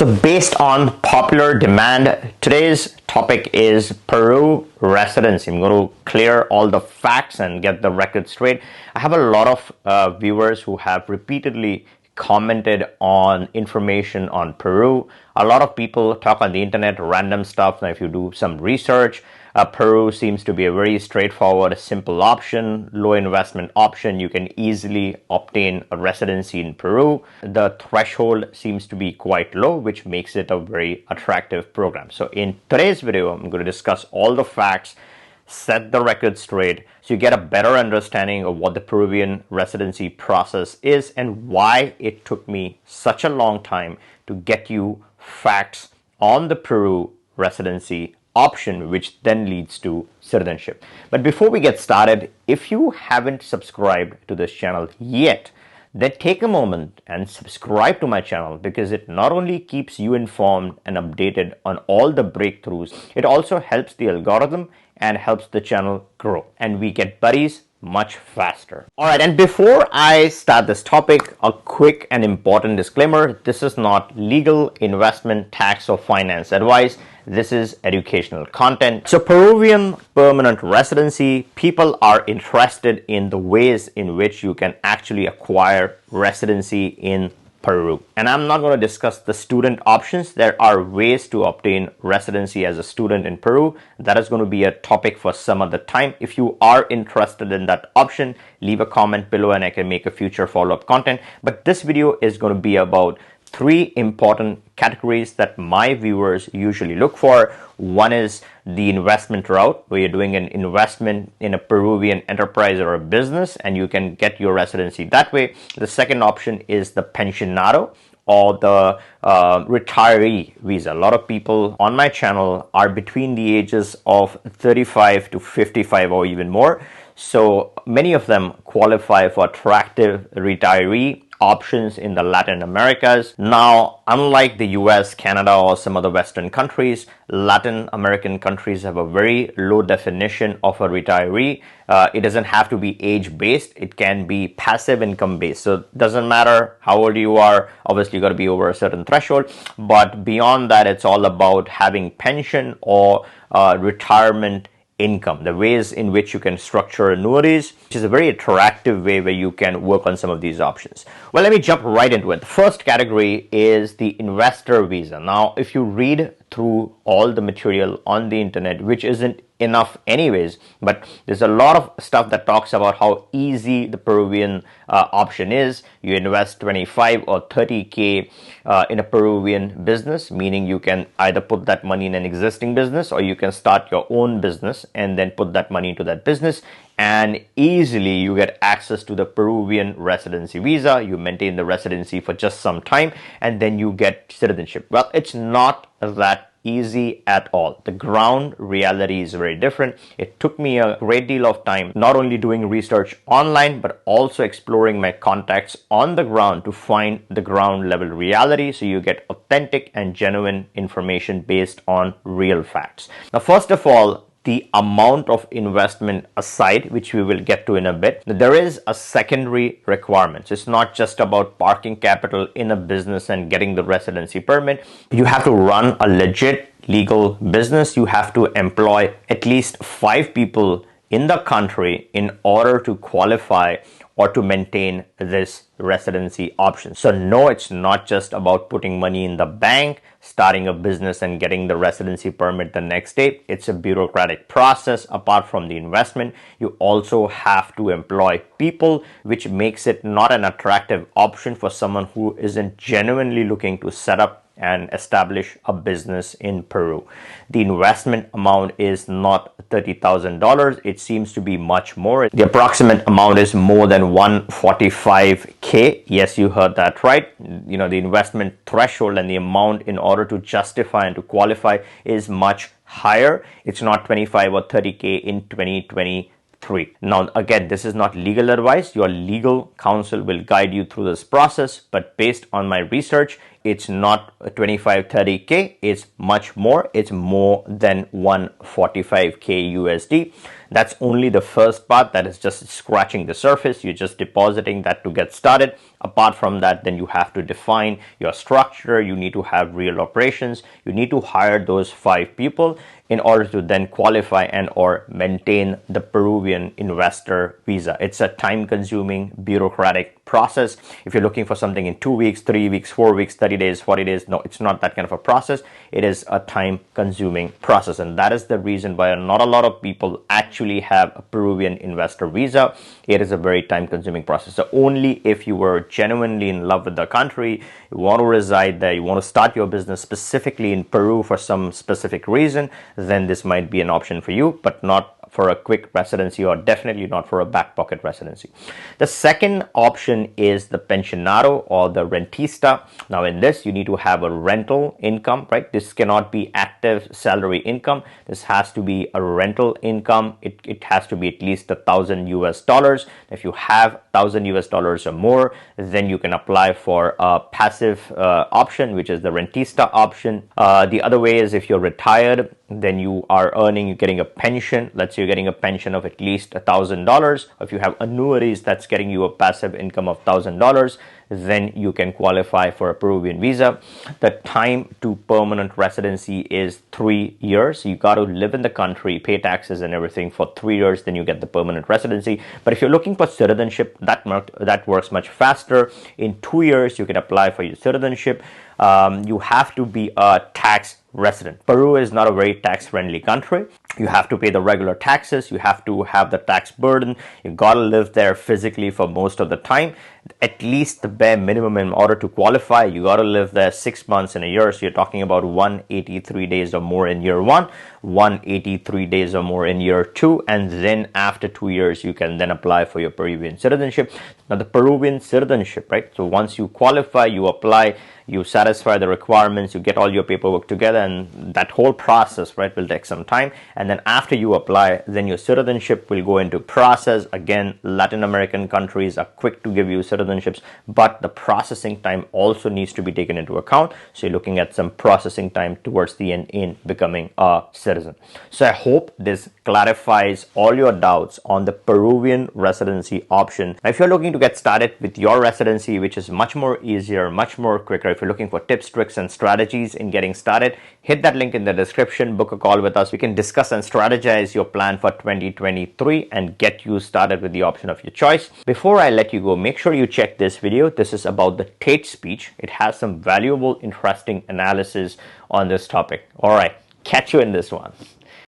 So based on popular demand, today's topic is Peru residency. I'm going to clear all the facts and get the record straight. I have a lot of viewers who have repeatedly commented on information on Peru. A lot of people talk on the internet random stuff. Now if you do some research, Peru seems to be a very straightforward, simple option, low investment option. You can easily obtain a residency in Peru. The threshold seems to be quite low, which makes it a very attractive program. So in today's video, I'm going to discuss all the facts, set the record straight, so you get a better understanding of what the Peruvian residency process is and why it took me such a long time to get you facts on the Peru residency option, which then leads to citizenship. But before we get started, if you haven't subscribed to this channel yet, then take a moment and subscribe to my channel, because it not only keeps you informed and updated on all the breakthroughs, it also helps the algorithm and helps the channel grow, and we get buddies much faster. All right, and before I start this topic, a quick and important disclaimer: this is not legal, investment, tax, or finance advice. This is educational content. So Peruvian permanent residency, people are interested in the ways in which you can actually acquire residency in Peru. And I'm not going to discuss the student options. There are ways to obtain residency as a student in Peru. That is going to be a topic for some other time. If you are interested in that option, leave a comment below and I can make a future follow-up content. But this video is going to be about three important categories that my viewers usually look for. One is the investment route, where you're doing an investment in a Peruvian enterprise or a business and you can get your residency that way. The second option is the pensionado, or the retiree visa. A lot of people on my channel are between the ages of 35 to 55 or even more. So many of them qualify for attractive retiree options in the Latin Americas. Now, unlike the US, Canada, or some other Western countries, Latin American countries have a very low definition of a retiree. It doesn't have to be age-based. It can be passive income-based. So it doesn't matter how old you are. Obviously, you got to be over a certain threshold. But beyond that, it's all about having pension or retirement income, the ways in which you can structure annuities, which is a very attractive way where you can work on some of these options. Well, let me jump right into it. The first category is the investor visa. Now, if you read through all the material on the internet, which isn't enough anyways, but there's a lot of stuff that talks about how easy the Peruvian option is. You invest 25 or 30K in a Peruvian business, meaning you can either put that money in an existing business or you can start your own business and then put that money into that business, and easily you get access to the Peruvian residency visa. You maintain the residency for just some time and then you get citizenship. Well, it's not that easy at all. The ground reality is very different. It took me a great deal of time, not only doing research online, but also exploring my contacts on the ground to find the ground level reality, so you get authentic and genuine information based on real facts. Now, first of all, the amount of investment aside, which we will get to in a bit, there is a secondary requirement. So it's not just about parking capital in a business and getting the residency permit. You have to run a legit legal business. You have to employ at least 5 people in the country in order to qualify or to maintain this residency option. So no, it's not just about putting money in the bank, starting a business and getting the residency permit the next day. It's a bureaucratic process. Apart from the investment, you also have to employ people, which makes it not an attractive option for someone who isn't genuinely looking to set up and establish a business in Peru. The investment amount is not $30,000. It seems to be much more. The approximate amount is more than 145K. Yes, you heard that right. You know, the investment threshold and the amount in order to justify and to qualify is much higher. It's not 25 or 30K in 2023. Now, again, this is not legal advice. Your legal counsel will guide you through this process, but based on my research, it's not 25-30K, it's much more. It's more than 145K USD. That's only the first part. That is just scratching the surface. You're just depositing that to get started. Apart from that, then you have to define your structure. You need to have real operations. You need to hire those 5 people in order to then qualify and or maintain the Peruvian investor visa. It's a time-consuming bureaucratic process. If you're looking for something in 2 weeks, 3 weeks, 4 weeks, 30 days, 40 days, no, it's not that kind of a process. It is a time-consuming process, and that is the reason why not a lot of people actually have a Peruvian investor visa. It is a very time-consuming process. So only if you were genuinely in love with the country, you want to reside there, you want to start your business specifically in Peru for some specific reason, then this might be an option for you, but not for a quick residency, or definitely not for a back pocket residency. The second option is the pensionado or the rentista. Now in this, you need to have a rental income, right? This cannot be active salary income. This has to be a rental income. It has to be at least $1,000 US. If you have $1,000 US or more, then you can apply for a passive option, which is the rentista option. The other way is if you're retired, then you are earning, you're getting a pension. Let's say you're getting a pension of at least $1,000. If you have annuities, that's getting you a passive income of $1,000, then you can qualify for a Peruvian visa. The time to permanent residency is 3 years. You got to live in the country, pay taxes and everything for 3 years, then you get the permanent residency. But if you're looking for citizenship, that works much faster. In 2 years, you can apply for your citizenship. You have to be a tax resident. Peru is not a very tax-friendly country. You have to pay the regular taxes. You have to have the tax burden. You got to live there physically for most of the time. At least the bare minimum in order to qualify, you got to live there 6 months in a year. So you're talking about 183 days or more in year 1, 183 days or more in year 2, and then after 2 years, you can then apply for your Peruvian citizenship. Now the Peruvian citizenship, right? So once you qualify, you apply, you satisfy the requirements, you get all your paperwork together, and that whole process, right, will take some time. And then after you apply, then your citizenship will go into process. Again, Latin American countries are quick to give you citizenships, but the processing time also needs to be taken into account. So you're looking at some processing time towards the end in becoming a citizen. So I hope this clarifies all your doubts on the Peruvian residency option. Now, if you're looking to get started with your residency, which is much more easier, much more quicker, if you're looking for tips, tricks, and strategies in getting started, hit that link in the description, book a call with us. We can discuss and strategize your plan for 2023 and get you started with the option of your choice. Before I let you go, make sure you check this video. This is about the Tate speech. It has some valuable, interesting analysis on this topic. All right, catch you in this one.